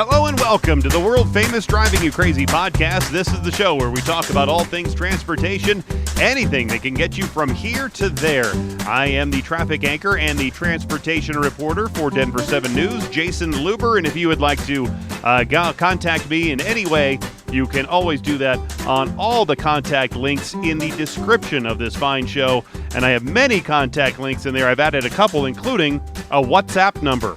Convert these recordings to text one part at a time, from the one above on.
Hello and welcome to the world-famous Driving You Crazy podcast. This is the show where we talk about all things transportation, anything that can get you from here to there. I am the traffic anchor and the transportation reporter for Denver 7 News, Jason Luber, and if you would like to contact me in any way, you can always do that on all the contact links in the description of this fine show, and I have many contact links in there. I've added a couple, including a WhatsApp number.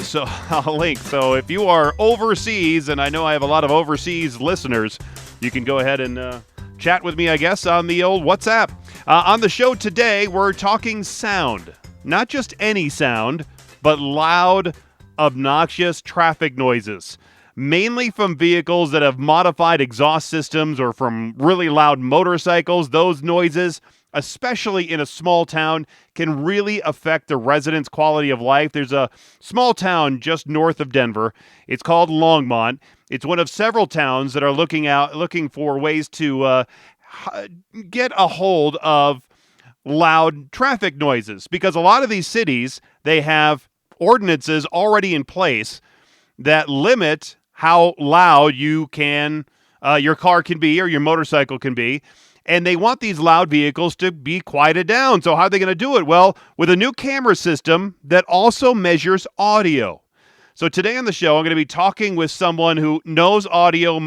So I'll link. So if you are overseas, and I know I have a lot of overseas listeners, you can go ahead and chat with me, I guess, on the old WhatsApp. On the show today, we're talking sound. Not just any sound, but loud, obnoxious traffic noises. Mainly from vehicles that have modified exhaust systems or from really loud motorcycles. Those noises, especially in a small town, can really affect the residents' quality of life. There's a small town just north of Denver. It's called Longmont. It's one of several towns that are looking for ways to get a hold of loud traffic noises, because a lot of these cities, they have ordinances already in place that limit how loud your car can be or your motorcycle can be. And they want these loud vehicles to be quieted down. So how are they going to do it? Well, with a new camera system that also measures audio. So today on the show, I'm going to be talking with someone who knows audio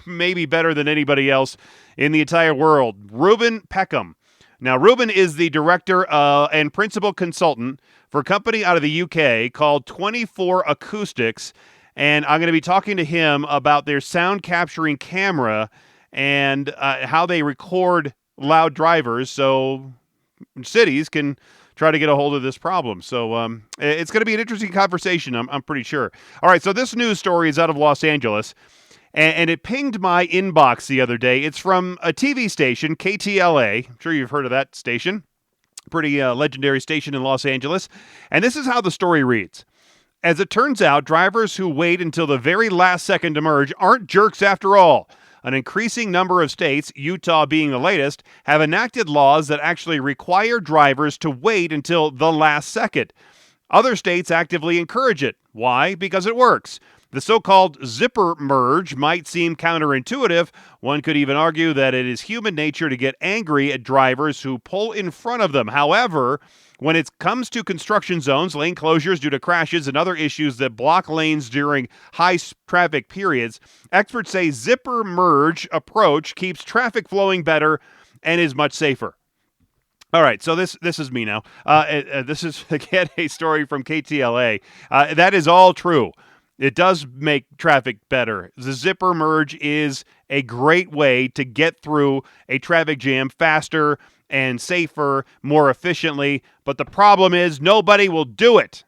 maybe better than anybody else in the entire world, Reuben Peckham. Now, Reuben is the director and principal consultant for a company out of the UK called 24 Acoustics. And I'm going to be talking to him about their sound capturing camera and how they record loud drivers so cities can try to get a hold of this problem. So it's going to be an interesting conversation, I'm pretty sure. All right, so this news story is out of Los Angeles, and it pinged my inbox the other day. It's from a TV station, KTLA. I'm sure you've heard of that station. Pretty legendary station in Los Angeles. And this is how the story reads. As it turns out, drivers who wait until the very last second to merge aren't jerks after all. An increasing number of states, Utah being the latest, have enacted laws that actually require drivers to wait until the last second. Other states actively encourage it. Why? Because it works. The so-called zipper merge might seem counterintuitive. One could even argue that it is human nature to get angry at drivers who pull in front of them. However, when it comes to construction zones, lane closures due to crashes, and other issues that block lanes during high traffic periods, experts say zipper merge approach keeps traffic flowing better and is much safer. All right, so this is me now. This is, again, a story from KTLA. That is all true. It does make traffic better. The zipper merge is a great way to get through a traffic jam faster and safer, more efficiently. But the problem is nobody will do it.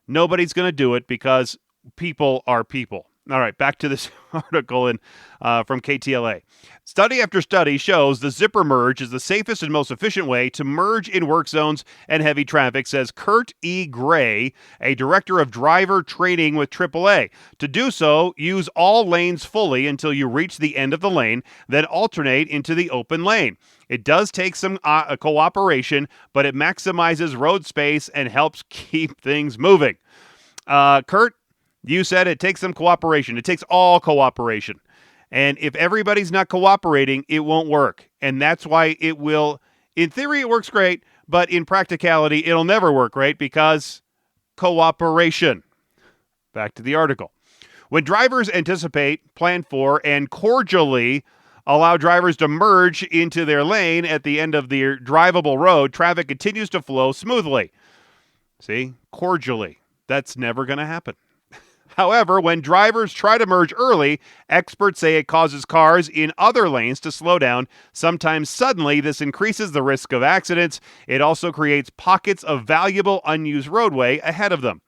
Nobody's going to do it because people are people. All right, back to this article from KTLA. Study after study shows the zipper merge is the safest and most efficient way to merge in work zones and heavy traffic, says Kurt E. Gray, a director of driver training with AAA. To do so, use all lanes fully until you reach the end of the lane, then alternate into the open lane. It does take some cooperation, but it maximizes road space and helps keep things moving. Kurt, you said it takes some cooperation. It takes all cooperation. And if everybody's not cooperating, it won't work. And that's why it will, in theory, it works great, but in practicality, it'll never work great because cooperation. Back to the article. When drivers anticipate, plan for, and cordially allow drivers to merge into their lane at the end of their drivable road, traffic continues to flow smoothly. See? Cordially. That's never going to happen. However, when drivers try to merge early, experts say it causes cars in other lanes to slow down. Sometimes suddenly, this increases the risk of accidents. It also creates pockets of valuable unused roadway ahead of them.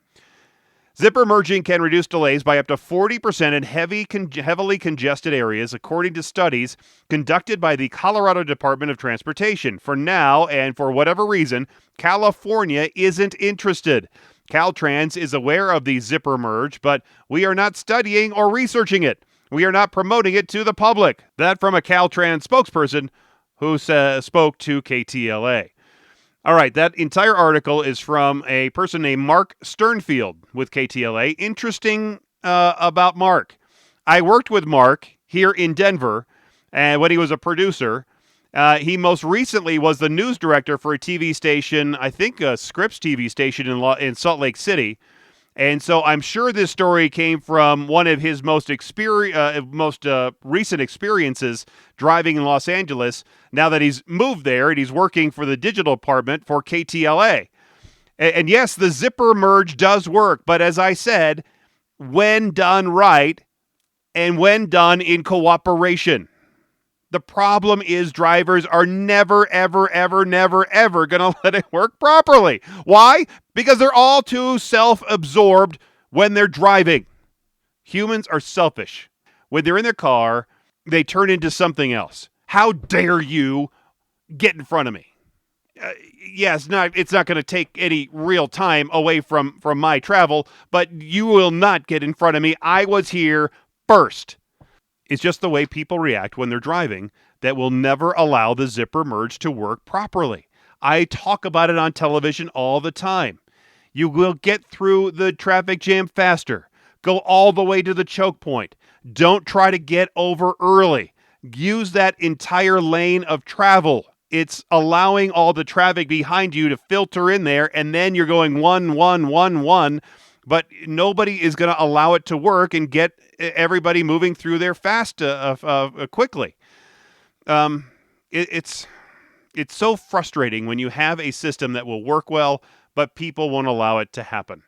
Zipper merging can reduce delays by up to 40% in heavily congested areas, according to studies conducted by the Colorado Department of Transportation. For now, and for whatever reason, California isn't interested. Caltrans is aware of the zipper merge, but we are not studying or researching it. We are not promoting it to the public. That from a Caltrans spokesperson who spoke to KTLA. All right, that entire article is from a person named Mark Sternfield with KTLA. Interesting about Mark. I worked with Mark here in Denver, and when he was a producer. He most recently was the news director for a TV station, I think a Scripps TV station in Salt Lake City. And so I'm sure this story came from one of his most recent experiences driving in Los Angeles, now that he's moved there and he's working for the digital department for KTLA. And yes, the zipper merge does work, but as I said, when done right and when done in cooperation. The problem is drivers are never, ever, ever, never, ever going to let it work properly. Why? Because they're all too self-absorbed when they're driving. Humans are selfish. When they're in their car, they turn into something else. How dare you get in front of me? It's not going to take any real time away from my travel, but you will not get in front of me. I was here first. It's just the way people react when they're driving that will never allow the zipper merge to work properly. I talk about it on television all the time. You will get through the traffic jam faster. Go all the way to the choke point. Don't try to get over early. Use that entire lane of travel. It's allowing all the traffic behind you to filter in there, and then you're going 1, 1, 1, 1. But nobody is going to allow it to work and get everybody moving through there fast, quickly. It's so frustrating when you have a system that will work well, but people won't allow it to happen.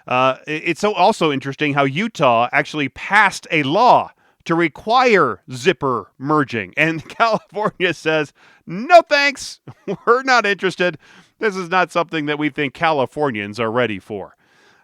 It's so also interesting how Utah actually passed a law to require zipper merging, and California says, no thanks, we're not interested. This is not something that we think Californians are ready for.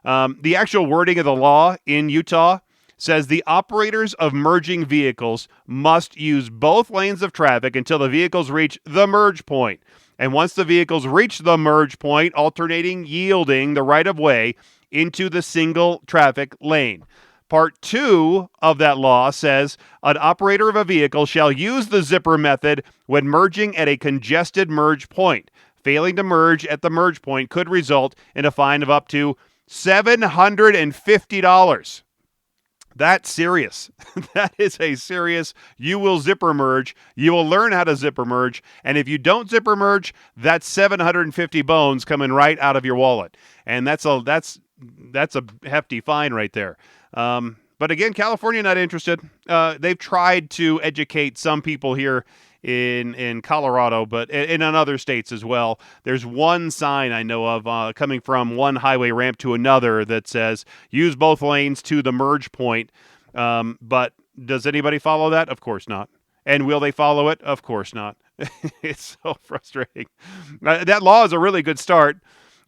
The actual wording of the law in Utah says the operators of merging vehicles must use both lanes of traffic until the vehicles reach the merge point. And once the vehicles reach the merge point, alternating, yielding the right-of-way into the single traffic lane. Part 2 of that law says an operator of a vehicle shall use the zipper method when merging at a congested merge point. Failing to merge at the merge point could result in a fine of up to $750. That's serious. That is a serious, you will zipper merge. You will learn how to zipper merge. And if you don't zipper merge, that's 750 bones coming right out of your wallet. And that's a hefty fine right there. But again, California not interested. They've tried to educate some people here in Colorado, but in other states as well. There's one sign I know of coming from one highway ramp to another that says, use both lanes to the merge point. But does anybody follow that? Of course not. And will they follow it? Of course not. It's so frustrating. That law is a really good start.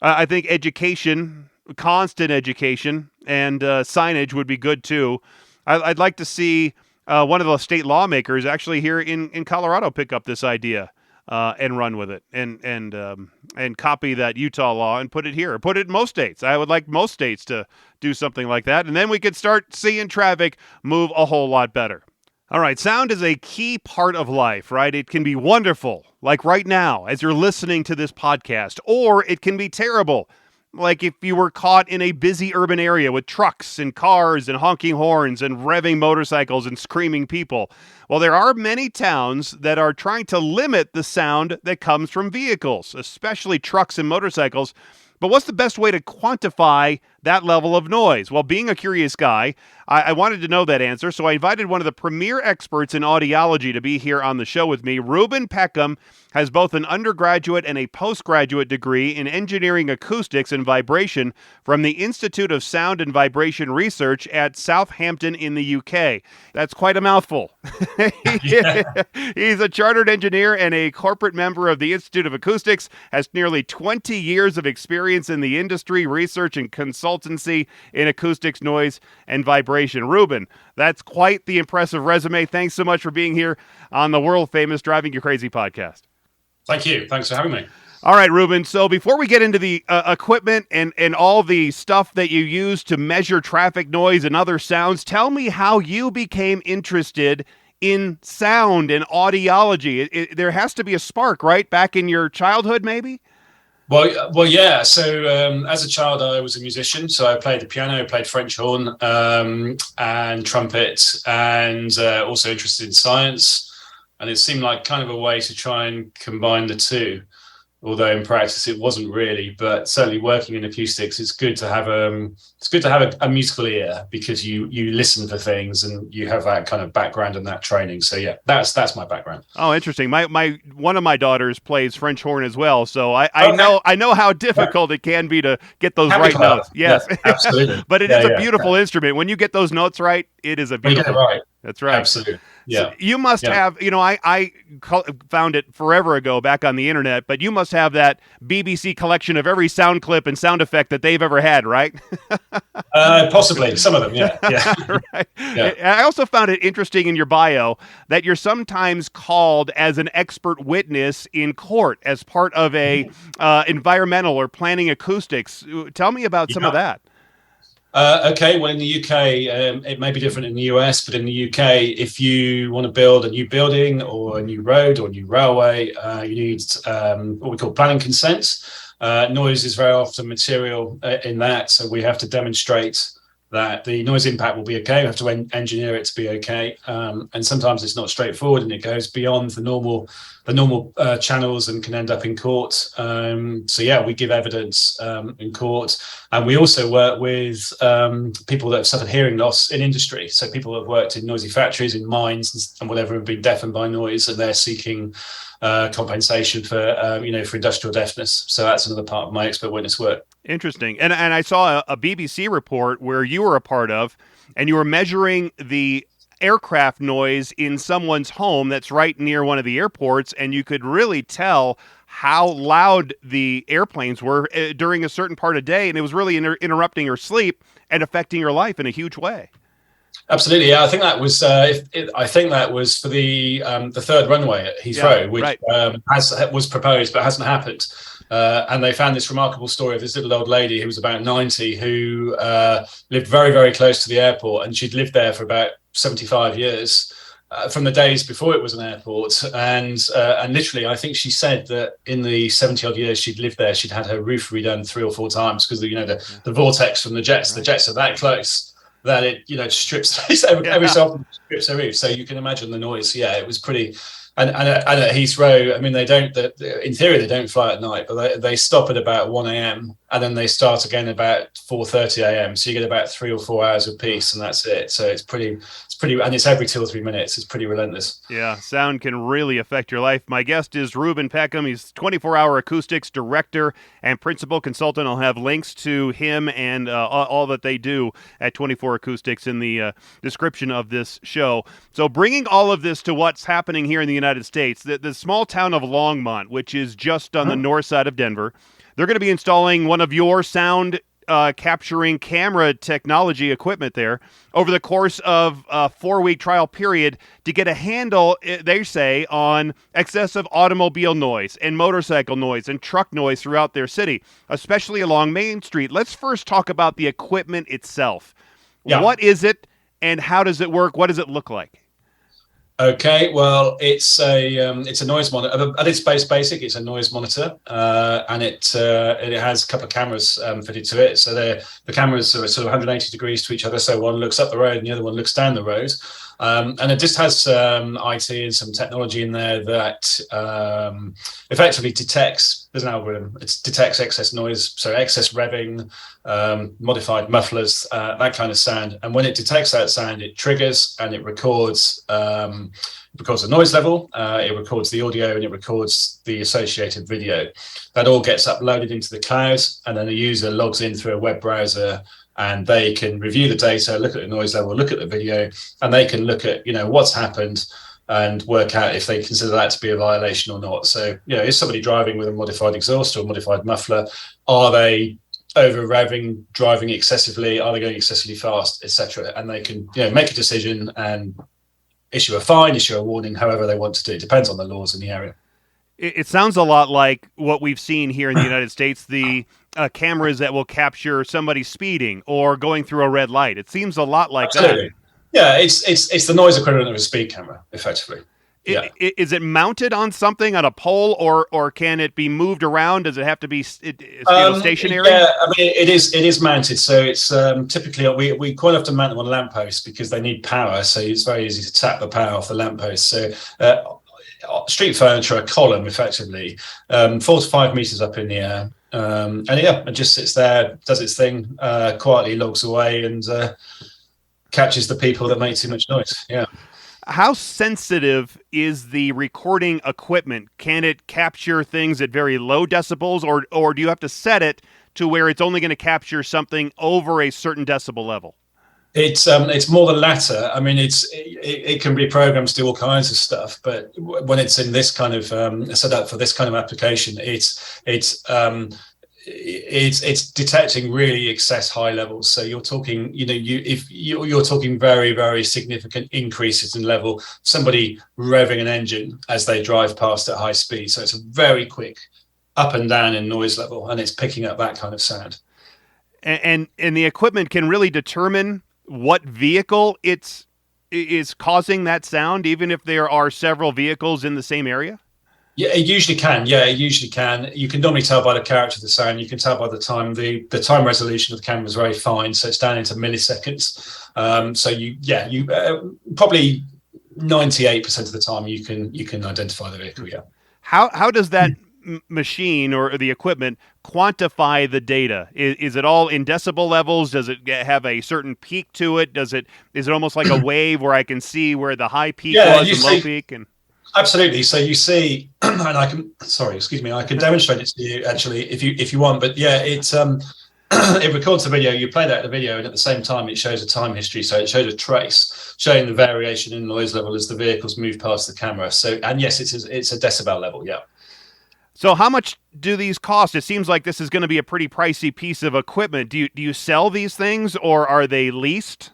I think education, constant education, and signage would be good too. I'd like to see one of the state lawmakers actually here in Colorado pick up this idea and run with it and copy that Utah law and put it here. Put it in most states. I would like most states to do something like that, and then we could start seeing traffic move a whole lot better. All right, sound is a key part of life, right? It can be wonderful, like right now as you're listening to this podcast, or it can be terrible, like if you were caught in a busy urban area with trucks and cars and honking horns and revving motorcycles and screaming people. Well, there are many towns that are trying to limit the sound that comes from vehicles, especially trucks and motorcycles. But what's the best way to quantify that level of noise? Well, being a curious guy, I wanted to know that answer, so I invited one of the premier experts in audiology to be here on the show with me. Reuben Peckham has both an undergraduate and a postgraduate degree in engineering acoustics and vibration from the Institute of Sound and Vibration Research at Southampton in the UK. That's quite a mouthful. He's a chartered engineer and a corporate member of the Institute of Acoustics, has nearly 20 years of experience in the industry, research, and consultancy in acoustics, noise, and vibration. Reuben, that's quite the impressive resume. Thanks so much for being here on the world-famous Driving You Crazy podcast. Thank you. Thanks for having me. All right, Reuben. So before we get into the equipment and all the stuff that you use to measure traffic noise and other sounds, tell me how you became interested in sound and audiology. There has to be a spark, right? Back in your childhood, maybe? Yeah. So as a child, I was a musician. So I played the piano, played French horn, and trumpet, and also interested in science. And it seemed like kind of a way to try and combine the two. Although in practice it wasn't really, but certainly working in acoustics, it's good to have a musical ear, because you listen for things and you have that kind of background and that training. So yeah, that's my background. Oh, interesting. My one of my daughters plays French horn as well, so I Okay. know how difficult it can be to get those right notes. Yes, Yeah, absolutely. but it is a beautiful instrument. When you get those notes right, it is a When you beautiful. get it right. That's right. Absolutely. So Yeah. you must have, I found it forever ago back on the internet, but you must have that BBC collection of every sound clip and sound effect that they've ever had, right? Possibly some of them. Yeah. Yeah. Right. Yeah. I also found it interesting in your bio that you're sometimes called as an expert witness in court as part of a environmental or planning acoustics. Tell me about some of that. Okay, well, in the UK, it may be different in the US, but in the UK, if you want to build a new building or a new road or a new railway, you need what we call planning consent. Noise is very often material in that, so we have to demonstrate that the noise impact will be okay. We have to engineer it to be okay, and sometimes it's not straightforward, and it goes beyond the normal channels and can end up in court. So yeah, we give evidence in court, and we also work with people that have suffered hearing loss in industry. So people that have worked in noisy factories, in mines, and whatever, have been deafened by noise, and they're seeking compensation for for industrial deafness. So that's another part of my expert witness work. Interesting. And I saw a BBC report where you were a part of, and you were measuring the aircraft noise in someone's home that's right near one of the airports, and you could really tell how loud the airplanes were during a certain part of day, and it was really interrupting your sleep and affecting your life in a huge way. Absolutely, yeah. I think that was for the third runway at Heathrow, which was proposed but hasn't happened. And they found this remarkable story of this little old lady who was about 90, who lived very, very close to the airport, and she'd lived there for about 75 years. From the days before it was an airport, and literally, I think she said that in the 70 odd years she'd lived there, she'd had her roof redone 3 or 4 times, because the vortex from the jets, the jets are that close that it strips every so often strips her roof. So you can imagine the noise. Yeah, it was pretty. And at Heathrow, I mean, in theory they don't fly at night, but they stop at about 1 a.m. and then they start again about 4:30 a.m. So you get about 3 or 4 hours of peace, and that's it. So it's pretty, and it's every 2 or 3 minutes. It's pretty relentless. Yeah, sound can really affect your life. My guest is Reuben Peckham. He's 24-hour acoustics director and principal consultant. I'll have links to him and all that they do at 24 Acoustics in the description of this show. So bringing all of this to what's happening here in the United States, the small town of Longmont, which is just on the north side of Denver, they're going to be installing one of your sound capturing camera technology equipment there over the course of a 4-week trial period to get a handle, they say, on excessive automobile noise and motorcycle noise and truck noise throughout their city, especially along Main Street. Let's first talk about the equipment itself. Yeah. What is it, and how does it work? What does it look like? Okay, well, it's a noise monitor. At its basic, it's a noise monitor, and it has a couple of cameras fitted to it. So the cameras are sort of 180 degrees to each other. So one looks up the road and the other one looks down the road. And it just has IT and some technology in there that effectively detects. There's an algorithm. It detects excess noise, so excess revving, modified mufflers, that kind of sound. And when it detects that sound, it triggers and it records. It records the noise level, it records the audio, and it records the associated video. That all gets uploaded into the cloud, and then the user logs in through a web browser, and they can review the data, look at the noise level, look at the video, and they can look at what's happened and work out if they consider that to be a violation or not. So, is somebody driving with a modified exhaust or a modified muffler? Are they over revving, driving excessively? Are they going excessively fast, etc.? And they can make a decision and issue a fine, issue a warning, however they want to do. It depends on the laws in the area. It sounds a lot like what we've seen here in the United States, the cameras that will capture somebody speeding or going through a red light. It seems a lot like Absolutely. that. Yeah, it's the noise equivalent of a speed camera, effectively. Yeah. Is it mounted on something, on a pole, or can it be moved around? Does it have to be stationary? Yeah, I mean it is mounted, so it's typically we quite often mount them on lampposts because they need power. So it's very easy to tap the power off the lamppost. So street furniture, a column effectively, 4 to 5 meters up in the air, and yeah, it just sits there, does its thing, quietly logs away, and catches the people that make too much noise. Yeah. How sensitive is the recording equipment? Can it capture things at very low decibels, or do you have to set it to where it's only going to capture something over a certain decibel level? It's more the latter. I mean, it can be programmed to do all kinds of stuff, but when it's in this kind of set up for this kind of application, it's detecting really excess high levels. So you're talking, you're talking very, very significant increases in level. Somebody revving an engine as they drive past at high speed. So it's a very quick up and down in noise level, and it's picking up that kind of sound. And the equipment can really determine what vehicle is causing that sound, even if there are several vehicles in the same area? Yeah, it usually can. Yeah, it usually can. You can normally tell by the character of the sound. You can tell by the time. The time resolution of the camera is very fine, so it's down into milliseconds. So you probably 98% of the time you can identify the vehicle. Yeah. How does that machine or the equipment quantify the data? Is it all in decibel levels? Does it have a certain peak to it? Is it almost like a wave where I can see where the high peak was and low peak? And absolutely. So you see, and I can demonstrate it to you actually if you want. But yeah, it records the video. You play that the video, and at the same time, it shows a time history. So it shows a trace showing the variation in noise level as the vehicles move past the camera. So, and yes, it's a decibel level. Yeah. So how much do these cost? It seems like this is going to be a pretty pricey piece of equipment. Do you sell these things, or are they leased?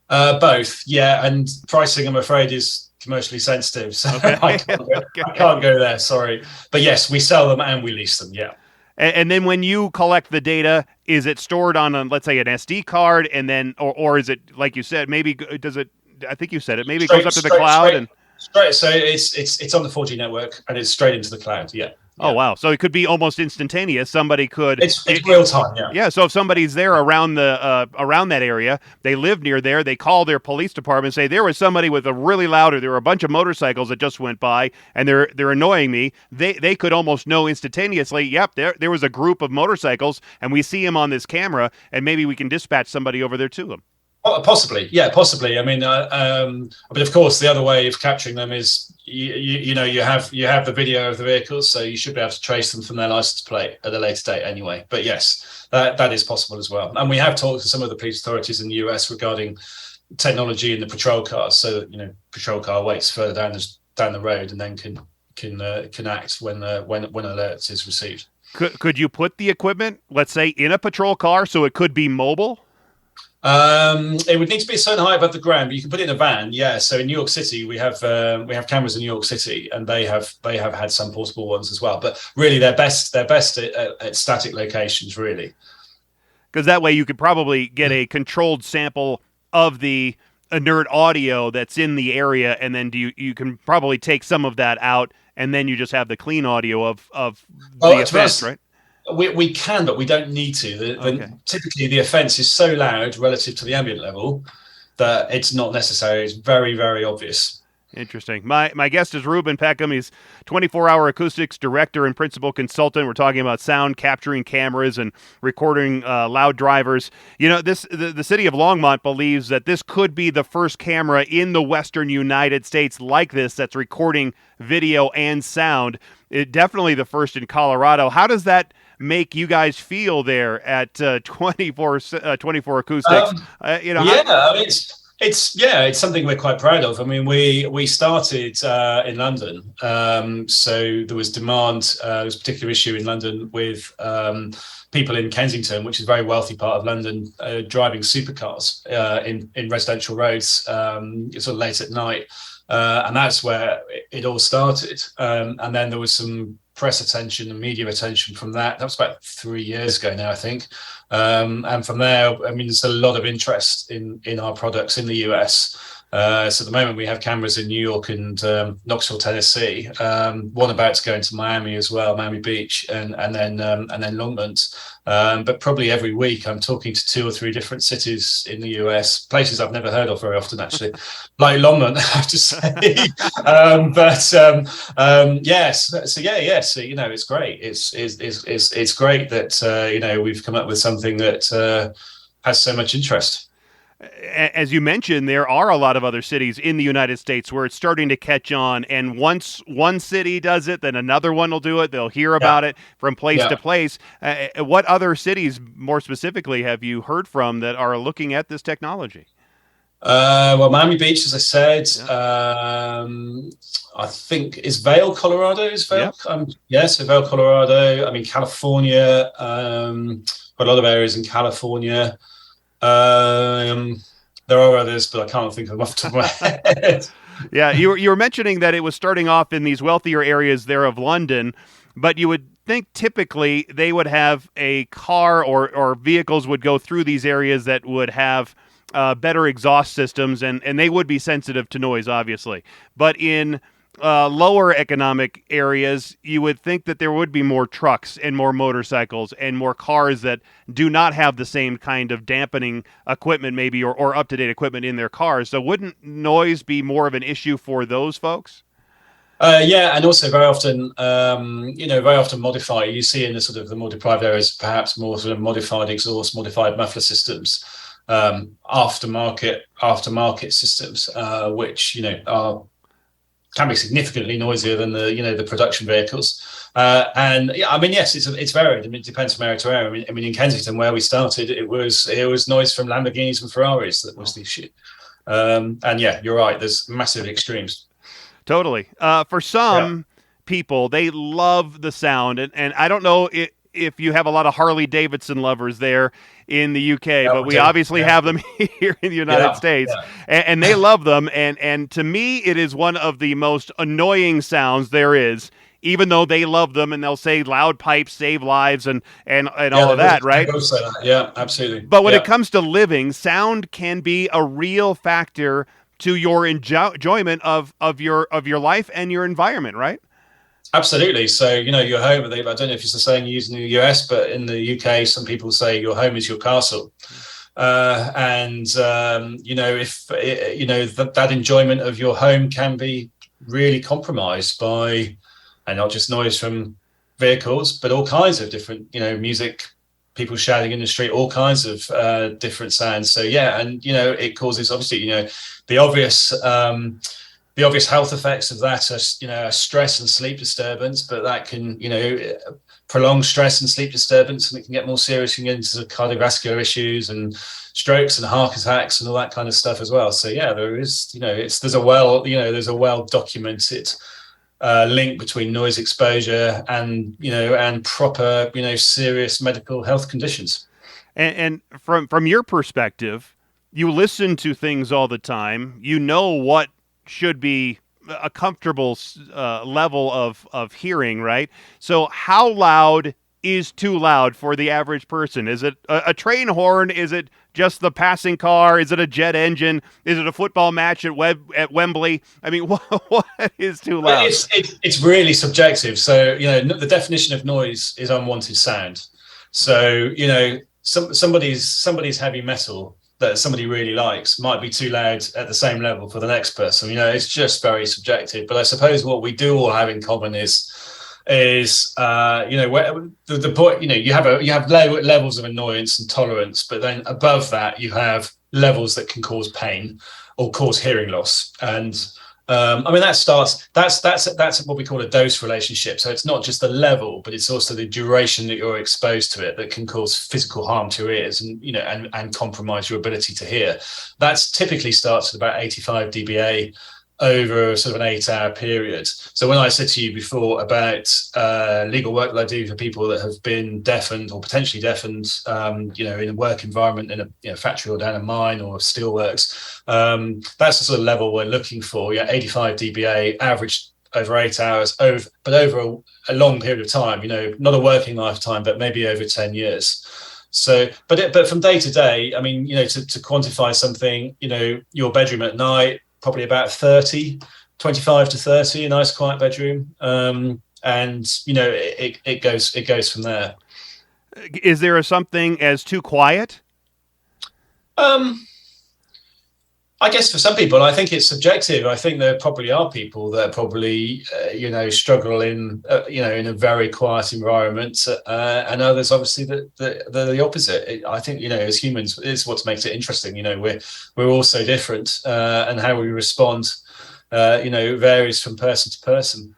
Both, yeah. And pricing, I'm afraid, is commercially sensitive, so okay. I can't go there. Sorry, but yes, we sell them and we lease them. Yeah. And then when you collect the data, is it stored on let's say an SD card, and then or is it, like you said, maybe does it? I think you said it. Maybe it goes up to the cloud and straight. So it's on the 4G network and it's straight into the cloud. Yeah. Oh, wow. So it could be almost instantaneous. Somebody could. It's real time. Yeah. Yeah. So if somebody's there around around that area, they live near there, they call their police department and say, there was somebody with a really loud, or there were a bunch of motorcycles that just went by and they're annoying me. They could almost know instantaneously, yep, there was a group of motorcycles and we see them on this camera, and maybe we can dispatch somebody over there to them. Possibly, yeah, possibly. I mean, but of course, the other way of capturing them is you have the video of the vehicles, so you should be able to trace them from their license plate at a later date anyway. But yes, that is possible as well. And we have talked to some of the police authorities in the US regarding technology in the patrol cars. So patrol car waits further down the road and then can act when alerts is received. Could you put the equipment, let's say, in a patrol car so it could be mobile? It would need to be a certain height above the ground, but you can put it in a van. Yeah. So in New York City, we have cameras in New York City, and they have had some portable ones as well. But really, they're best at static locations, really. Because that way you could probably get a controlled sample of the inert audio that's in the area, and then you can probably take some of that out, and then you just have the clean audio of the offense, right? We can, but we don't need to. Typically, the offence is so loud relative to the ambient level that it's not necessary. It's very, very obvious. Interesting. My guest is Reuben Peckham. He's 24-hour Acoustics Director and Principal Consultant. We're talking about sound capturing cameras and recording loud drivers. The city of Longmont believes that this could be the first camera in the western United States like this that's recording video and sound. Definitely the first in Colorado. How does that make you guys feel there at 24 Acoustics? It's something we're quite proud of. I mean, we started in London, so there was demand. There was a particular issue in London with people in Kensington, which is a very wealthy part of London, driving supercars in residential roads sort of late at night, and that's where it all started. And then there was some press attention and media attention from that. That was about 3 years ago now, I think. And from there, I mean, there's a lot of interest in our products in the US. So at the moment we have cameras in New York and Knoxville, Tennessee. One about to go into Miami as well, Miami Beach, and then Longmont. But probably every week I'm talking to 2 or 3 different cities in the US, places I've never heard of very often, actually, like Longmont, I have to say. Yes, so yeah, so it's great. It's great that we've come up with something that has so much interest. As you mentioned, there are a lot of other cities in the United States where it's starting to catch on. And once one city does it, then another one will do it. They'll hear about it from place to place. What other cities, more specifically, have you heard from that are looking at this technology? Well, Miami Beach, as I said, I think is Vail, Colorado. Is Vail? So Vail, Colorado. I mean, California. Quite a lot of areas in California. There are others, but I can't think of them off the top of my head. Yeah, you were mentioning that it was starting off in these wealthier areas there of London, but you would think typically they would have a car or vehicles would go through these areas that would have better exhaust systems, and they would be sensitive to noise, obviously. But in lower economic areas, you would think that there would be more trucks and more motorcycles and more cars that do not have the same kind of dampening equipment, maybe, or up-to-date equipment in their cars. So wouldn't noise be more of an issue for those folks? And also very often modified. You see in the sort of the more deprived areas, perhaps more sort of modified exhaust, modified muffler systems, aftermarket systems, which can be significantly noisier than the production vehicles. Yes, it's varied. I mean, it depends from area to area. I mean, in Kensington, where we started, it was noise from Lamborghinis and Ferraris that was the issue. You're right. There's massive extremes. Totally. For some people, they love the sound, and I don't know if you have a lot of Harley Davidson lovers there in the UK, but we obviously have them here in the United States, and they love them. And to me, it is one of the most annoying sounds there is, even though they love them, and they'll say loud pipes save lives and all of that, right? Yeah, absolutely. But when it comes to living, sound can be a real factor to your enjoyment of your life and your environment, right? Absolutely. So, your home, I don't know if it's the same used in the US, but in the UK, some people say your home is your castle. If that enjoyment of your home can be really compromised by, and not just noise from vehicles, but all kinds of different, music, people shouting in the street, all kinds of different sounds. So, it causes, obviously, the obvious health effects of that are, stress and sleep disturbance, but that can, prolong stress and sleep disturbance, and it can get more serious and get into cardiovascular issues and strokes and heart attacks and all that kind of stuff as well. So there is, there's a well documented link between noise exposure and proper, serious medical health conditions. And from your perspective, you listen to things all the time. You know what should be a comfortable level of hearing, right? So how loud is too loud for the average person? Is it a train horn? Is it just the passing car? Is it a jet engine? Is it a football match at Wembley? I mean, what is too loud? It's really subjective. So, the definition of noise is unwanted sound. So, somebody's heavy metal that somebody really likes might be too loud at the same level for the next person. It's just very subjective. But I suppose what we do all have in common is where the point, you have levels of annoyance and tolerance, but then above that you have levels that can cause pain or cause hearing loss. And that's what we call a dose relationship. So it's not just the level, but it's also the duration that you're exposed to it that can cause physical harm to your ears and compromise your ability to hear. That's typically starts at about 85 dBA over sort of an 8-hour period. So when I said to you before about legal work that I do for people that have been deafened or potentially deafened, in a work environment in a factory or down a mine or steelworks, that's the sort of level we're looking for. 85 dBA average over 8 hours, but over a long period of time. Not a working lifetime, but maybe over 10 years. So, but from day to day, I mean, to quantify something, your bedroom at night, probably about 30, 25 to 30, a nice quiet bedroom. And it goes from there. Is there something as too quiet? I guess for some people, I think it's subjective. I think there probably are people that probably, struggle in a very quiet environment, and others obviously that they're the opposite. I think, as humans, it's what makes it interesting. We're all so different, and how we respond, varies from person to person.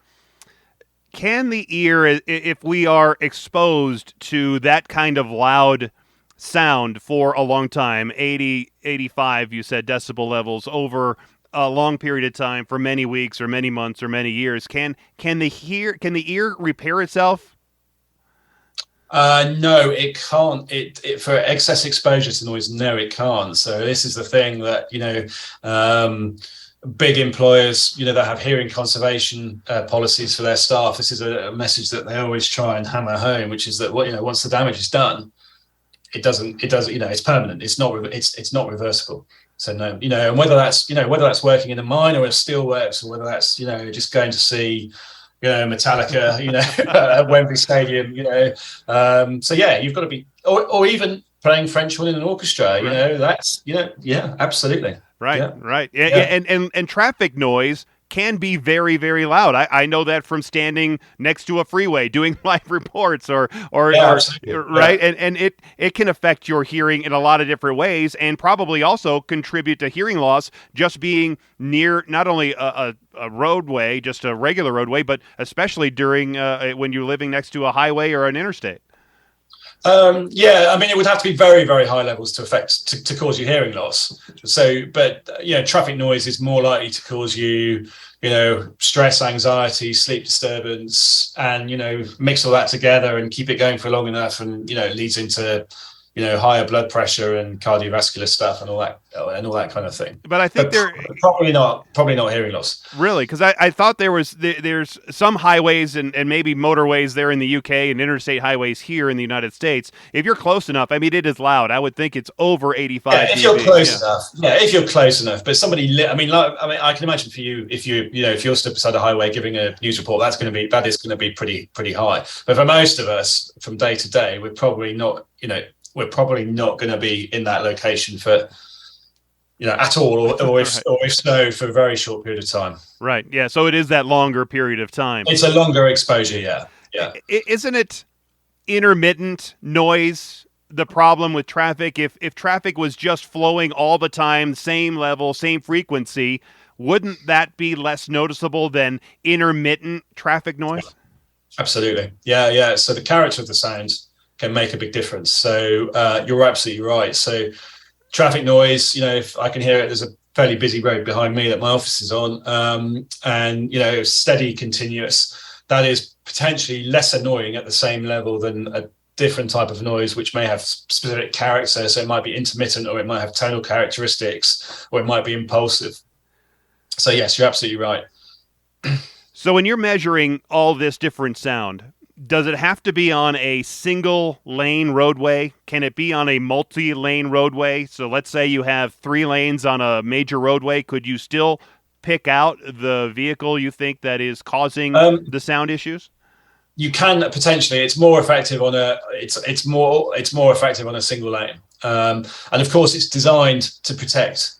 Can the ear, if we are exposed to that kind of loud sound for a long time, 80, 85, you said, decibel levels over a long period of time for many weeks or many months or many years, can the ear repair itself? No, it can't. It for excess exposure to noise, no, it can't. So this is the thing that, big employers, that have hearing conservation policies for their staff. This is a message that they always try and hammer home, which is that once the damage is done, it doesn't, it's permanent. It's not reversible. So no, and whether that's working in a mine or a steelworks, or whether that's, just going to see, Metallica, at Wembley Stadium, so yeah, you've got to be, or even playing French horn in an orchestra, that's, yeah, absolutely. Right, yeah. Right. Yeah. And traffic noise can be very, very loud. I know that from standing next to a freeway doing live reports or right. Yeah. And it can affect your hearing in a lot of different ways, and probably also contribute to hearing loss just being near not only a roadway, just a regular roadway, but especially during when you're living next to a highway or an interstate. Yeah, I mean, it would have to be very, very high levels to cause you hearing loss. So, but traffic noise is more likely to cause you, stress, anxiety, sleep disturbance, and mix all that together and keep it going for long enough, and it leads into higher blood pressure and cardiovascular stuff and all that kind of thing. But I think probably not hearing loss. Really, because I thought there's some highways and maybe motorways there in the UK and interstate highways here in the United States. If you're close enough, I mean, it is loud. I would think it's over 85. Yeah, if you're close enough. Yeah, if you're close enough. But somebody, I can imagine for you, if you're stood beside a highway giving a news report, that is going to be pretty high. But for most of us, from day to day, we're probably not going to be in that location for, at all, or if so, for a very short period of time. Right. Yeah. So it is that longer period of time. It's a longer exposure. Yeah. Yeah. Isn't it intermittent noise the problem with traffic? If traffic was just flowing all the time, same level, same frequency, wouldn't that be less noticeable than intermittent traffic noise? Absolutely. Yeah. Yeah. So the character of the sound can make a big difference. So you're absolutely right. So traffic noise, if I can hear it, there's a fairly busy road behind me that my office is on, and steady, continuous, that is potentially less annoying at the same level than a different type of noise, which may have specific character. So it might be intermittent, or it might have tonal characteristics, or it might be impulsive. So yes, you're absolutely right. So when you're measuring all this different sound, does it have to be on a single lane roadway? Can it be on a multi-lane roadway? So let's say you have 3 lanes on a major roadway. Could you still pick out the vehicle you think that is causing the sound issues? You can potentially. It's more effective on it's more effective on a single lane. And of course, it's designed to protect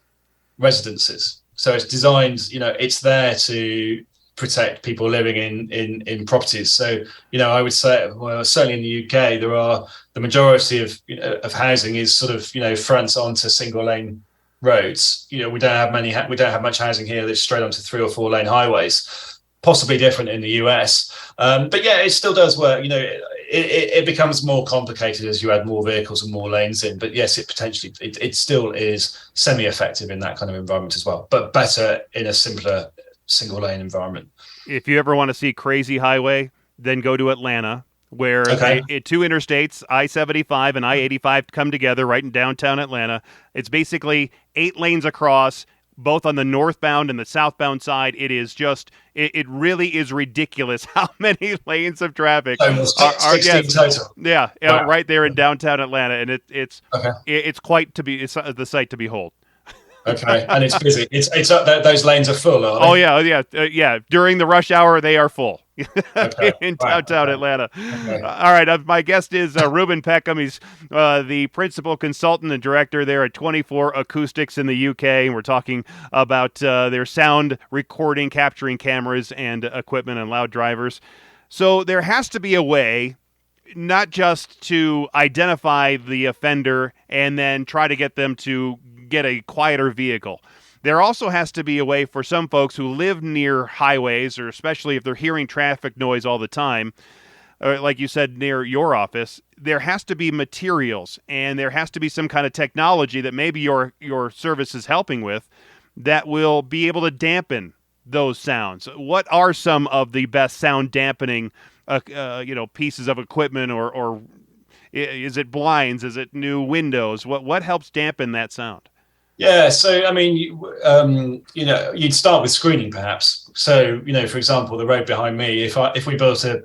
residences. So it's designed, it's there to protect people living in properties. So I would say, well, certainly in the UK, the majority of housing is sort of fronts onto single lane roads. We don't have much housing here that's straight onto 3 or 4 lane highways. Possibly different in the US, but yeah, it still does work. It becomes more complicated as you add more vehicles and more lanes in. But yes, it still is semi-effective in that kind of environment as well, but better in a simpler single lane environment. If you ever want to see crazy highway, then go to Atlanta, where 2 interstates, I-75 and I-85, come together right in downtown Atlanta. It's basically 8 lanes across, both on the northbound and the southbound side. It is just, it really is ridiculous how many lanes of traffic are 16 total. Yeah, wow. Right there in downtown Atlanta, and it's quite the sight to behold. Okay, and it's busy. It's up there. Those lanes are full, are Oh they? yeah. During the rush hour, they are full Okay. in Wow. downtown Okay. Atlanta. Okay. All right, my guest is Reuben Peckham. He's the principal consultant and director there at 24 Acoustics in the UK, and we're talking about their sound recording, capturing cameras and equipment and loud drivers. So there has to be a way not just to identify the offender and then try to get them to get a quieter vehicle. There also has to be a way for some folks who live near highways, or especially if they're hearing traffic noise all the time, or like you said, near your office, there has to be materials and there has to be some kind of technology that maybe your service is helping with that will be able to dampen those sounds. What are some of the best sound dampening pieces of equipment, or is it blinds? Is it new windows? What helps dampen that sound? Yeah, so I mean, you'd start with screening, perhaps. So, for example, the road behind me, if we built an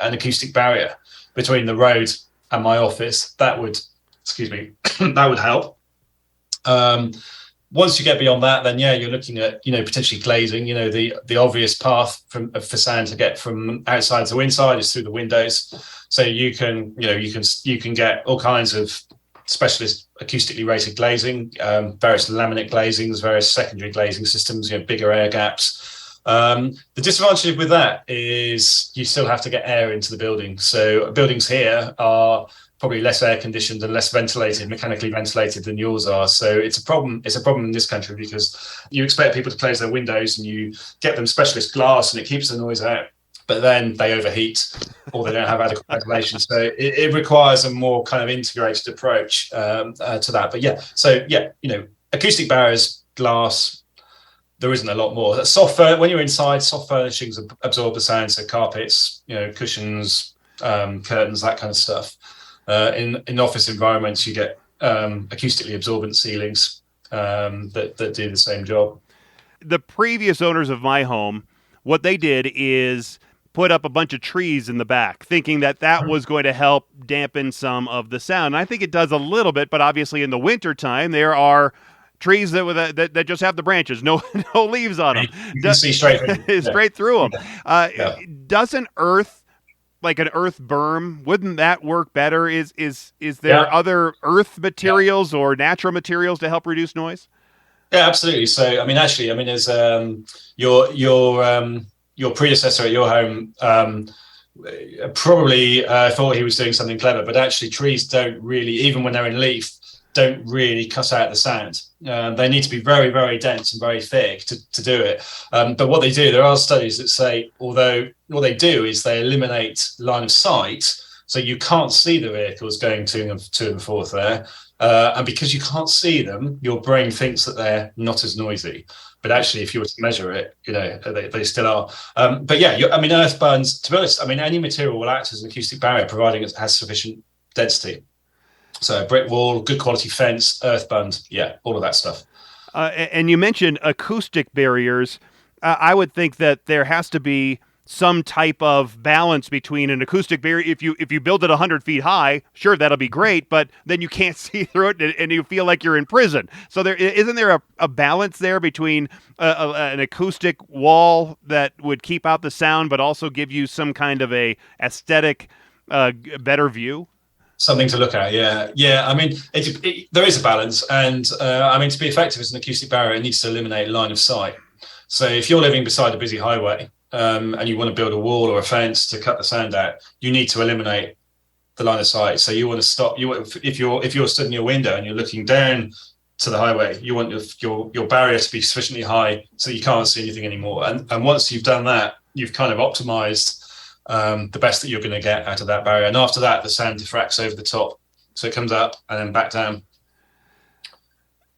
acoustic barrier between the road and my office, that would, excuse me, that would help. Once you get beyond that, then yeah, you're looking at potentially glazing. The obvious path for sound to get from outside to inside is through the windows. So you can get all kinds of specialist acoustically rated glazing, various laminate glazings, various secondary glazing systems, bigger air gaps. The disadvantage with that is you still have to get air into the building. So buildings here are probably less air conditioned and less ventilated, mechanically ventilated than yours are. So it's a problem. It's a problem in this country because you expect people to close their windows and you get them specialist glass and it keeps the noise out, but then they overheat or they don't have adequate ventilation. So it requires a more kind of integrated approach to that. But acoustic barriers, glass, there isn't a lot more. When you're inside, soft furnishings absorb the sound, so carpets, cushions, curtains, that kind of stuff. In office environments, you get acoustically absorbent ceilings that do the same job. The previous owners of my home, what they did is put up a bunch of trees in the back, thinking that was going to help dampen some of the sound. And I think it does a little bit, but obviously in the wintertime, there are trees that just have the branches, no leaves on them. You can see straight through. Straight through them. Yeah. Doesn't like an earth berm, wouldn't that work better? Is there other earth materials or natural materials to help reduce noise? Yeah, absolutely. So, there's your predecessor at your home probably thought he was doing something clever, but actually trees don't really, even when they're in leaf, don't really cut out the sound. They need to be very, very dense and very thick to do it. But what they do, there are studies that say, although what they do is they eliminate line of sight, so you can't see the vehicles going to and forth there. And because you can't see them, your brain thinks that they're not as noisy. But actually, if you were to measure it, they still are. But yeah, earth burns, to be honest, any material will act as an acoustic barrier, providing it has sufficient density. So brick wall, good quality fence, earth bund, yeah, all of that stuff. And you mentioned acoustic barriers. I would think that there has to be some type of balance between an acoustic barrier. If you build it 100 feet high, sure, that'll be great, but then you can't see through it and you feel like you're in prison. So isn't there a balance there between an acoustic wall that would keep out the sound, but also give you some kind of a aesthetic, better view? Something to look at, yeah. There is a balance, and to be effective as an acoustic barrier, it needs to eliminate line of sight. So if you're living beside a busy highway and you want to build a wall or a fence to cut the sound out, you need to eliminate the line of sight. So you want to stop. If you're stood in your window and you're looking down to the highway, you want your barrier to be sufficiently high so you can't see anything anymore. And once you've done that, you've kind of optimized the best that you're going to get out of that barrier. And after that, the sound diffracts over the top. So it comes up and then back down.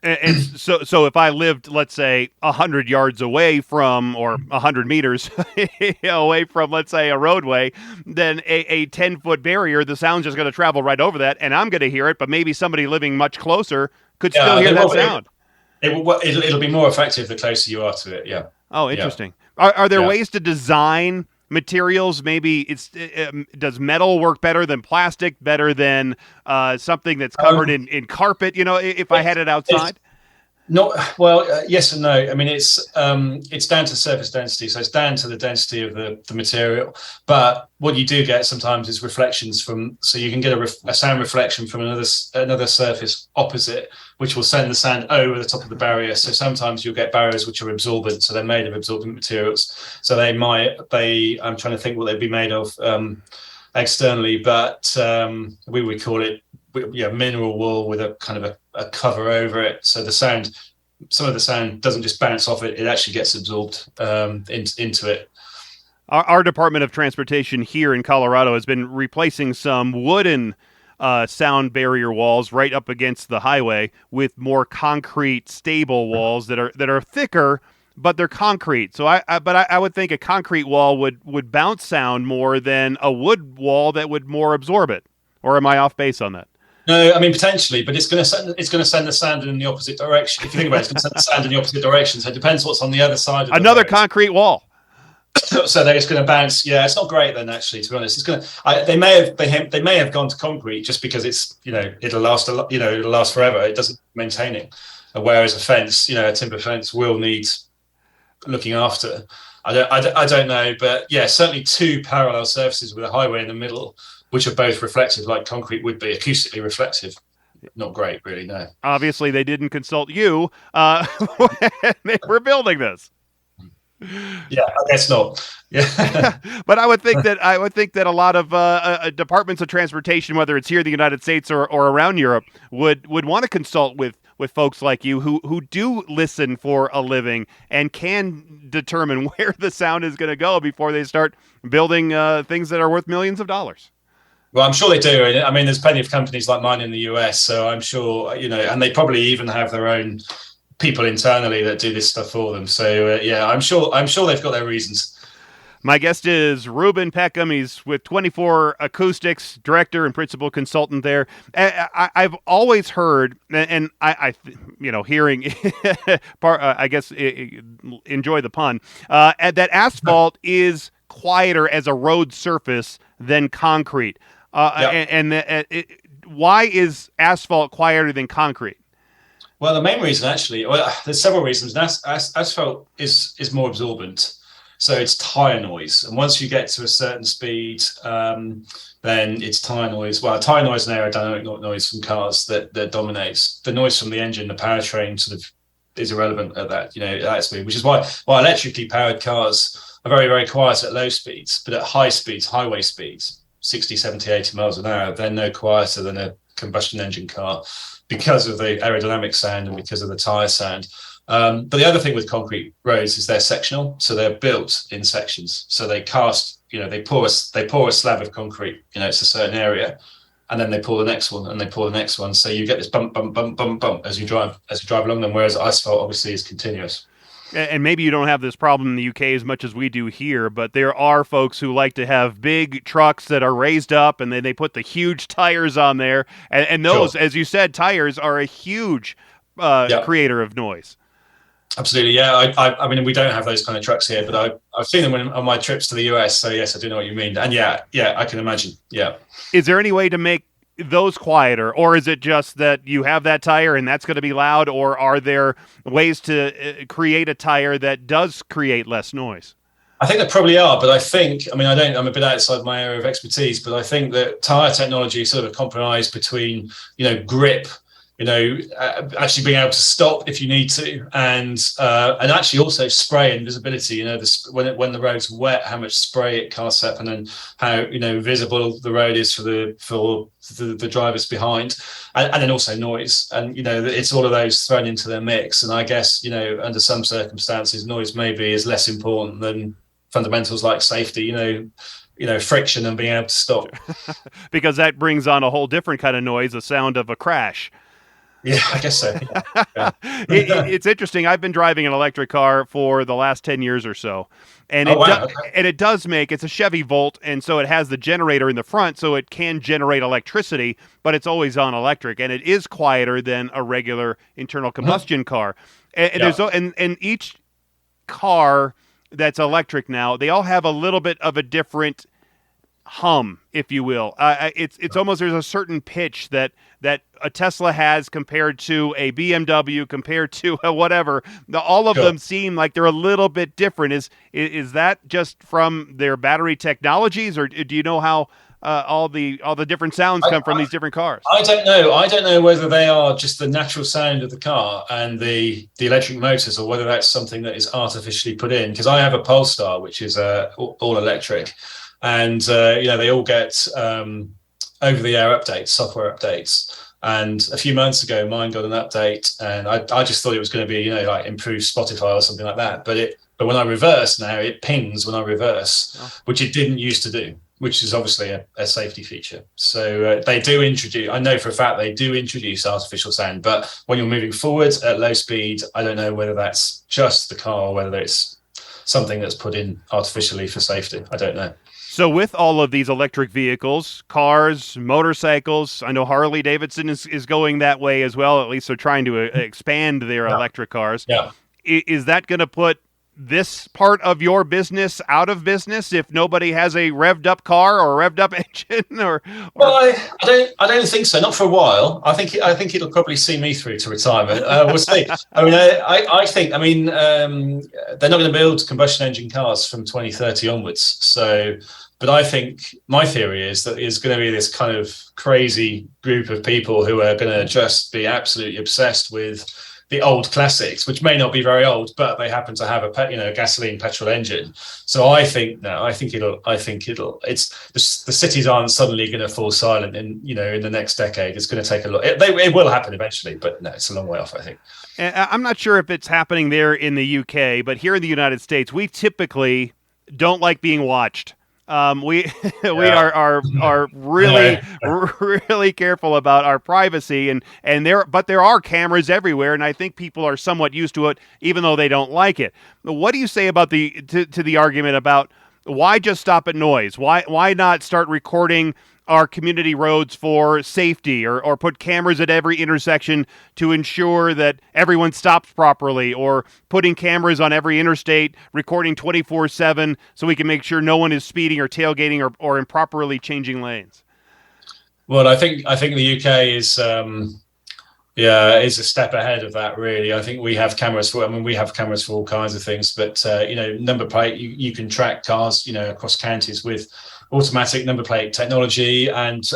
And so if I lived, let's say, 100 yards away from, or 100 meters away from, let's say, a roadway, then a 10-foot barrier, the sound's just going to travel right over that, and I'm going to hear it, but maybe somebody living much closer could still hear that sound. It'll be more effective the closer you are to it, yeah. Oh, interesting. Yeah. Are there ways to design materials? Maybe does metal work better than plastic, better than something that's covered in carpet, if I had it outside? Not well, yes and no. I mean, it's down to surface density, so it's down to the density of the material. But what you do get sometimes is reflections from, so you can get a sound reflection from another surface opposite, which will send the sound over the top of the barrier. So sometimes you'll get barriers which are absorbent, so they're made of absorbent materials. So I'm trying to think what they'd be made of externally, but we would call it mineral wool with a kind of a cover over it, so some of the sound doesn't just bounce off it, it actually gets absorbed into it. Our Department of Transportation here in Colorado has been replacing some wooden sound barrier walls right up against the highway with more concrete stable walls that are thicker, but they're concrete. So I would think a concrete wall would bounce sound more than a wood wall that would more absorb it. Or am I off base on that? No, I mean potentially, but it's going to send the sound in the opposite direction. If you think about it, it's going to send the sound in the opposite direction. So it depends what's on the other side of another concrete wall. So they're just going to bounce. Yeah, it's not great then. Actually, to be honest, they may have gone to concrete just because it's it'll last it'll last forever. It doesn't maintain it. Whereas a fence, a timber fence, will need looking after. I don't know, but yeah, certainly two parallel surfaces with a highway in the middle, which are both reflective, like concrete would be, acoustically reflective. Not great, really, no. Obviously, they didn't consult you when they were building this. Yeah, I guess not. Yeah, but I would think that a lot of departments of transportation, whether it's here in the United States or around Europe, would want to consult with folks like you who do listen for a living and can determine where the sound is going to go before they start building things that are worth millions of dollars. Well, I'm sure they do. I mean, there's plenty of companies like mine in the US, so I'm sure, and they probably even have their own people internally that do this stuff for them. So yeah, I'm sure they've got their reasons. My guest is Reuben Peckham. He's with 24 Acoustics, Director and Principal Consultant there. I've always heard, and I hearing, I guess, enjoy the pun, that asphalt is quieter as a road surface than concrete. Why is asphalt quieter than concrete? Well, the main reason, actually, there's several reasons. Asphalt is more absorbent, so it's tire noise. And once you get to a certain speed, then it's tire noise. Well, tire noise and aerodynamic noise from cars that dominates. The noise from the engine, the powertrain, sort of is irrelevant at that speed. Which is why electrically powered cars are very, very quiet at low speeds, but at high speeds, highway speeds, 60, 70, 80 miles an hour, they're no quieter than a combustion engine car, because of the aerodynamic sound and because of the tire sound. But the other thing with concrete roads is they're sectional, so they're built in sections. So they cast, they pour a slab of concrete, it's a certain area, and then they pour the next one, and they pour the next one. So you get this bump, bump, bump, bump, bump as you drive along them. Whereas asphalt obviously is continuous. And maybe you don't have this problem in the UK as much as we do here, but there are folks who like to have big trucks that are raised up, and then they put the huge tires on there. And those, as you said, tires are a huge creator of noise. Absolutely, yeah. I mean, we don't have those kind of trucks here, but I've seen them on my trips to the US. So yes, I do know what you mean. And yeah, I can imagine. Yeah. Is there any way to make those quieter, or is it just that you have that tire and that's going to be loud, or are there ways to create a tire that does create less noise? I think there probably are, but I'm a bit outside my area of expertise, but I think that tire technology is sort of a compromise between, grip, actually being able to stop if you need to, and actually also spray and visibility. When the road's wet, how much spray it casts up, and then how visible the road is for the drivers behind, and then also noise. And it's all of those thrown into their mix. And I guess under some circumstances, noise maybe is less important than fundamentals like safety. Friction and being able to stop, because that brings on a whole different kind of noise, the sound of a crash. Yeah, I guess so. Yeah. It's interesting. I've been driving an electric car for the last 10 years or so. And it does make, it's a Chevy Volt, and so it has the generator in the front, so it can generate electricity, but it's always on electric, and it is quieter than a regular internal combustion car. And each car that's electric now, they all have a little bit of a different hum, if you will. It's almost, there's a certain pitch that that a Tesla has compared to a BMW, compared to a whatever. All of them seem like they're a little bit different. Is that just from their battery technologies, or do you know how all the different sounds come from these different cars? I don't know. I don't know whether they are just the natural sound of the car and the electric motors, or whether that's something that is artificially put in. Because I have a Polestar, which is all electric, and they all get over-the-air updates, software updates. And a few months ago, mine got an update, and I just thought it was going to be, like improved Spotify or something like that. But when I reverse now, it pings when I reverse, which it didn't used to do, which is obviously a safety feature. So they do introduce, I know for a fact they do introduce artificial sound, but when you're moving forward at low speed, I don't know whether that's just the car or whether it's something that's put in artificially for safety. I don't know. So with all of these electric vehicles, cars, motorcycles, I know Harley Davidson is going that way as well. At least they're trying to expand their electric cars. Yeah. Is that going to put this part of your business out of business if nobody has a revved up car or a revved up engine? Well, I don't think so. Not for a while. I think it'll probably see me through to retirement. We'll see. I mean, I think. I mean, they're not going to build combustion engine cars from 2030 onwards. So, but I think my theory is that there's going to be this kind of crazy group of people who are going to just be absolutely obsessed with the old classics, which may not be very old, but they happen to have a gasoline petrol engine. So I think the cities aren't suddenly going to fall silent in the next decade. It's going to take a lot. It will happen eventually, but no, it's a long way off, I think. I'm not sure if it's happening there in the UK, but here in the United States, we typically don't like being watched. We are really careful about our privacy, but there are cameras everywhere, and I think people are somewhat used to it, even though they don't like it. What do you say about the argument about why just stop at noise? Why not start recording our community roads for safety, or put cameras at every intersection to ensure that everyone stops properly, or putting cameras on every interstate recording 24/7 so we can make sure no one is speeding or tailgating or improperly changing lanes? Well, I think the UK is a step ahead of that, really. I think we have cameras for all kinds of things, but number plate, you can track cars across counties with automatic number plate technology, and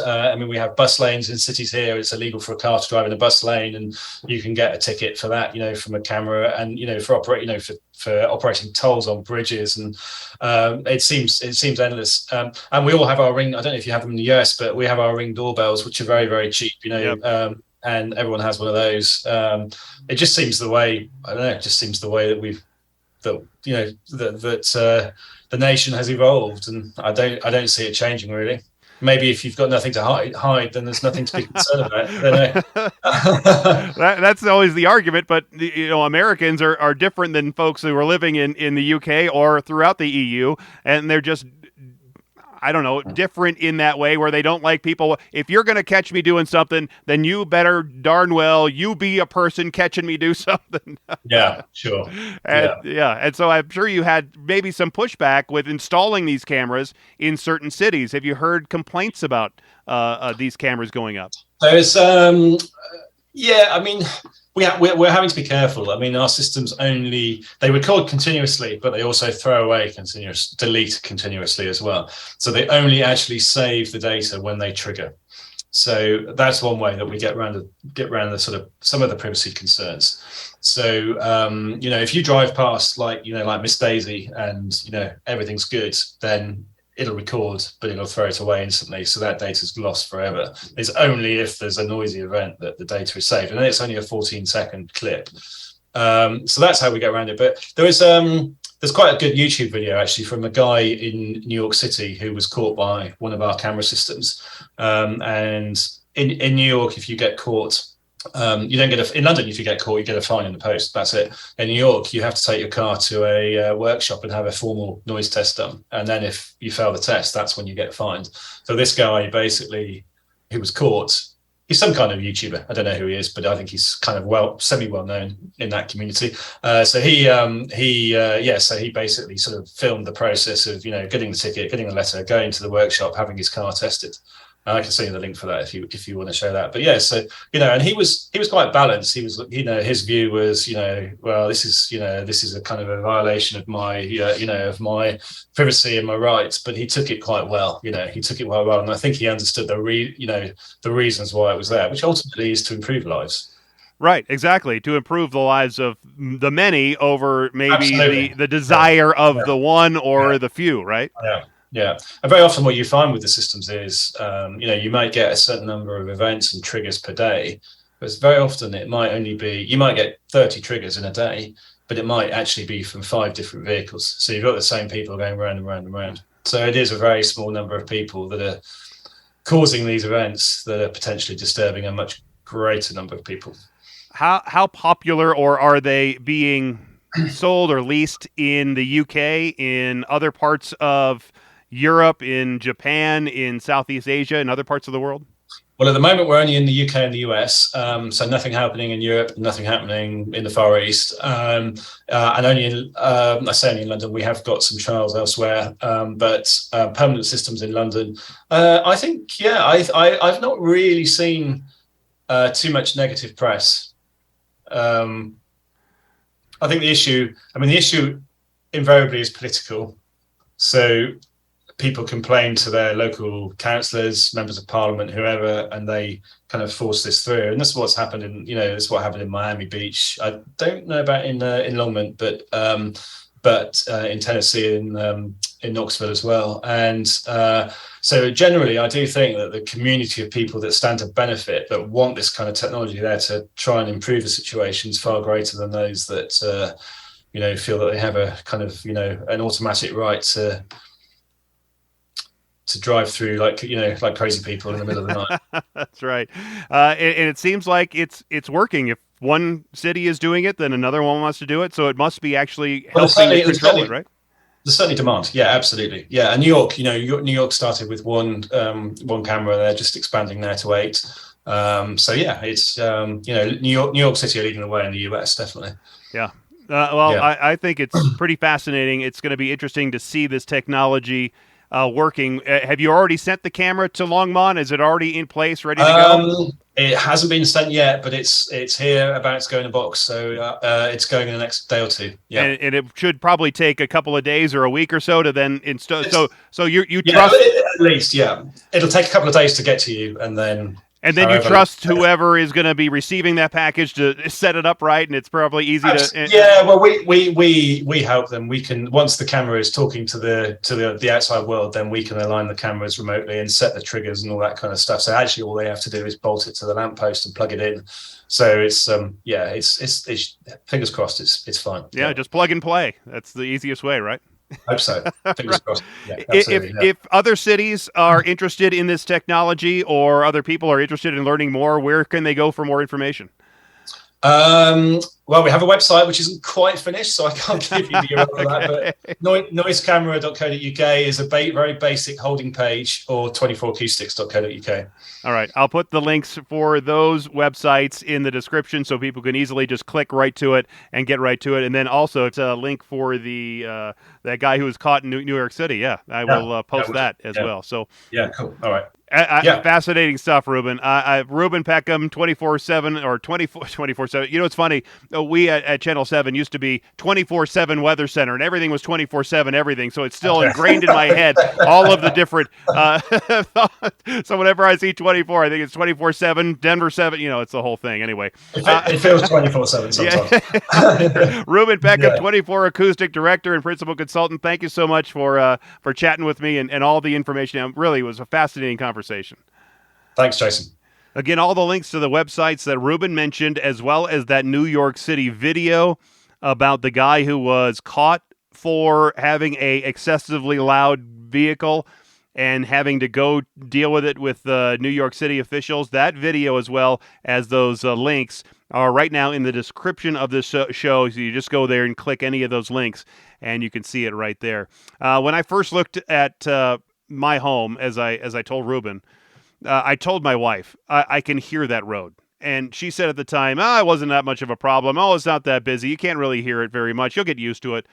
we have bus lanes in cities here. It's illegal for a car to drive in a bus lane, and you can get a ticket for that, from a camera, and for operating tolls on bridges, and it seems endless. And we all have our Ring. I don't know if you have them in the US, but we have our Ring doorbells, which are very, very cheap. Yep. And everyone has one of those. It just seems the way. I don't know. It just seems the way that the nation has evolved, and I don't see it changing, really. Maybe if you've got nothing to hide, then there's nothing to be concerned about. I don't know. That's always the argument, but Americans are different than folks who are living in the UK or throughout the EU, and they're just, I don't know, different in that way, where they don't like people. If you're going to catch me doing something, then you better darn well you be a person catching me do something. Yeah, sure. And so I'm sure you had maybe some pushback with installing these cameras in certain cities. Have you heard complaints about these cameras going up? There's we're having to be careful. I mean, our systems they record continuously, but they also throw away delete continuously as well. So they only actually save the data when they trigger. So that's one way that we get around the sort of some of the privacy concerns. So if you drive past like Miss Daisy and everything's good, then it'll record, but it'll throw it away instantly. So that data's lost forever. It's only if there's a noisy event that the data is saved. And then it's only a 14-second clip. So that's how we get around it. But there's quite a good YouTube video, actually, from a guy in New York City who was caught by one of our camera systems. And in New York, if you get caught, you don't get in London, if you get caught, you get a fine in the post. That's it. In New York, you have to take your car to a workshop and have a formal noise test done. And then if you fail the test, that's when you get fined. So this guy basically, who was caught, he's some kind of YouTuber. I don't know who he is, but I think he's kind of semi-well known in that community. So he basically sort of filmed the process of, getting the ticket, getting the letter, going to the workshop, having his car tested. I can send you the link for that if you want to show that. But yeah, so and he was quite balanced. He was, his view was, well, this is a kind of a violation of my of my privacy and my rights. But he took it quite well. He took it quite well, and I think he understood the reasons why it was there, which ultimately is to improve lives. Right, exactly. To improve the lives of the many over maybe the desire of the one or the few, right? Yeah. And very often what you find with the systems is, you might get a certain number of events and triggers per day, but very often it might only be, you might get 30 triggers in a day, but it might actually be from 5 different vehicles. So you've got the same people going round and round and round. So it is a very small number of people that are causing these events that are potentially disturbing a much greater number of people. How popular, or are they being sold or leased in the UK, in other parts of Europe, in Japan, in Southeast Asia, and other parts of the world? Well, at the moment, we're only in the UK and the US, so nothing happening in Europe, nothing happening in the Far East, and only in, I say only in London. We have got some trials elsewhere, but permanent systems in London. I think, I've not really seen too much negative press. I think the issue invariably is political. So people complain to their local councillors, members of parliament, whoever, and they kind of force this through. And this is what's happened this is what happened in Miami Beach. I don't know about in Longmont, but in Tennessee, in Knoxville as well. And so generally, I do think that the community of people that stand to benefit, that want this kind of technology there to try and improve the situation, is far greater than those that feel that they have a kind of an automatic right to drive through like crazy people in the middle of the night. That's right. And it seems like it's working. If one city is doing it, then another one wants to do it. So it must be actually helping to control it, right? There's certainly demand. Yeah, absolutely. Yeah, and New York, New York started with one camera. They're just expanding now to 8. So yeah, it's New York City are leading the way in the US, definitely. Yeah. I think it's pretty fascinating. It's going to be interesting to see this technology working. Have you already sent the camera to Longmont? Is it already in place, ready to go? It hasn't been sent yet, but it's here, about to go in a box. So it's going in the next day or two. Yeah, and it should probably take a couple of days or a week or so to then install. So you trust at least, yeah. It'll take a couple of days to get to you, and then you trust whoever is going to be receiving that package to set it up right, and it's probably easy to. Yeah, well, we help them. We can, once the camera is talking to the outside world, then we can align the cameras remotely and set the triggers and all that kind of stuff. So actually, all they have to do is bolt it to the lamppost and plug it in. So it's it's fingers crossed, it's fine. Yeah, just plug and play. That's the easiest way, right? Hope so. Fingers crossed. Yeah, if other cities are interested in this technology, or other people are interested in learning more, where can they go for more information? Well, we have a website which isn't quite finished, so I can't give you the URL for that. But noisecamera.co.uk is a very basic holding page, or 24acoustics.co.uk. All right. I'll put the links for those websites in the description so people can easily just click right to it and get right to it. And then also it's a link for the that guy who was caught in New York City. Yeah, I will post that as well. So yeah, cool. All right. Fascinating stuff, Reuben. Reuben Peckham, 24/7 or 24/7. You know, it's funny. We at Channel 7 used to be 24/7 Weather Center, and everything was 24/7 everything. So it's still ingrained in my head, all of the different. So whenever I see 24, I think it's 24/7, Denver 7. It's the whole thing. Anyway, it feels 24/7 sometimes. Yeah. Reuben Peckham, 24 Acoustic Director and Principal Consultant. Thank you so much for chatting with me and all the information. It really was a fascinating conversation. Thanks, Jason. Again, all the links to the websites that Reuben mentioned, as well as that New York City video about the guy who was caught for having a excessively loud vehicle and having to go deal with it with New York City officials. That video, as well as those links, are right now in the description of this show. So you just go there and click any of those links, and you can see it right there. When I first looked at my home, as I told Reuben, I told my wife, I can hear that road. And she said at the time, it wasn't that much of a problem. It's not that busy. You can't really hear it very much. You'll get used to it.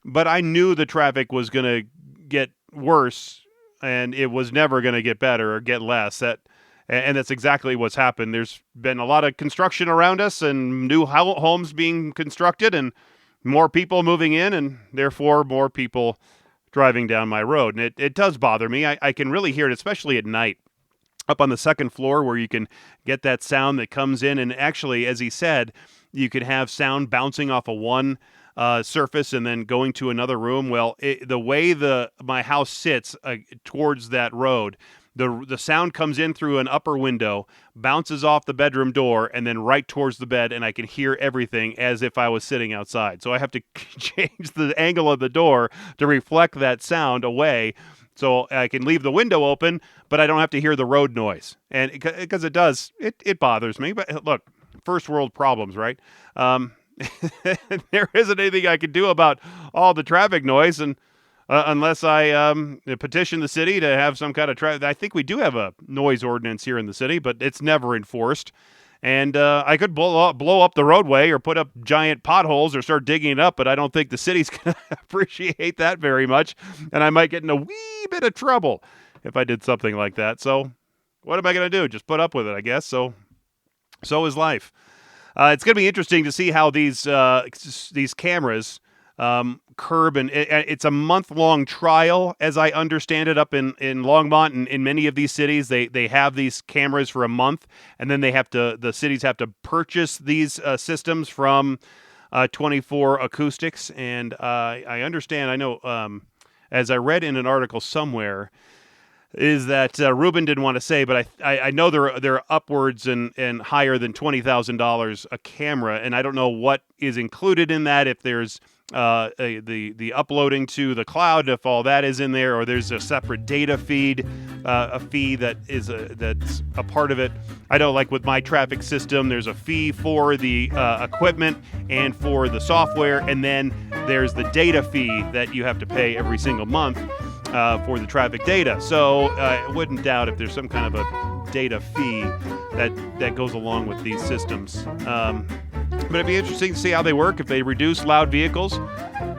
But I knew the traffic was going to get worse and it was never going to get better or get less. And that's exactly what's happened. There's been a lot of construction around us and new homes being constructed and more people moving in and therefore more people driving down my road. And it does bother me. I can really hear it, especially at night, up on the second floor where you can get that sound that comes in. And actually, as he said, you could have sound bouncing off of one surface and then going to another room. Well, the way my house sits towards that road, the sound comes in through an upper window, bounces off the bedroom door, and then right towards the bed, and I can hear everything as if I was sitting outside. So I have to change the angle of the door to reflect that sound away so I can leave the window open, but I don't have to hear the road noise. And because it bothers me. But look, first world problems, right? There isn't anything I can do about all the traffic noise, and unless I petition the city to have some kind of traffic. I think we do have a noise ordinance here in the city, but it's never enforced. And I could blow up the roadway or put up giant potholes or start digging it up, but I don't think the city's going to appreciate that very much. And I might get in a wee bit of trouble if I did something like that. So what am I going to do? Just put up with it, I guess. So is life. It's going to be interesting to see how these cameras curb, and it's a month-long trial, as I understand it, up in Longmont and in many of these cities. They have these cameras for a month, and then the cities have to purchase these systems from 24 Acoustics. And I understand, I know, as I read in an article somewhere, is that Reuben didn't want to say, but I know they're upwards and higher than $20,000 a camera, and I don't know what is included in that, if there's the uploading to the cloud, if all that is in there, or there's a separate data feed, a fee that's a part of it. I know, like with my traffic system, there's a fee for the equipment and for the software, and then there's the data fee that you have to pay every single month for the traffic data. So I wouldn't doubt if there's some kind of a data fee that goes along with these systems. But it'd be interesting to see how they work if they reduce loud vehicles.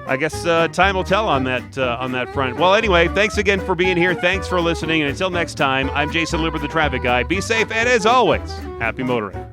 I guess time will tell on that front. Well, anyway, thanks again for being here. Thanks for listening. And until next time, I'm Jason Luber, the traffic guy. Be safe, and as always, happy motoring.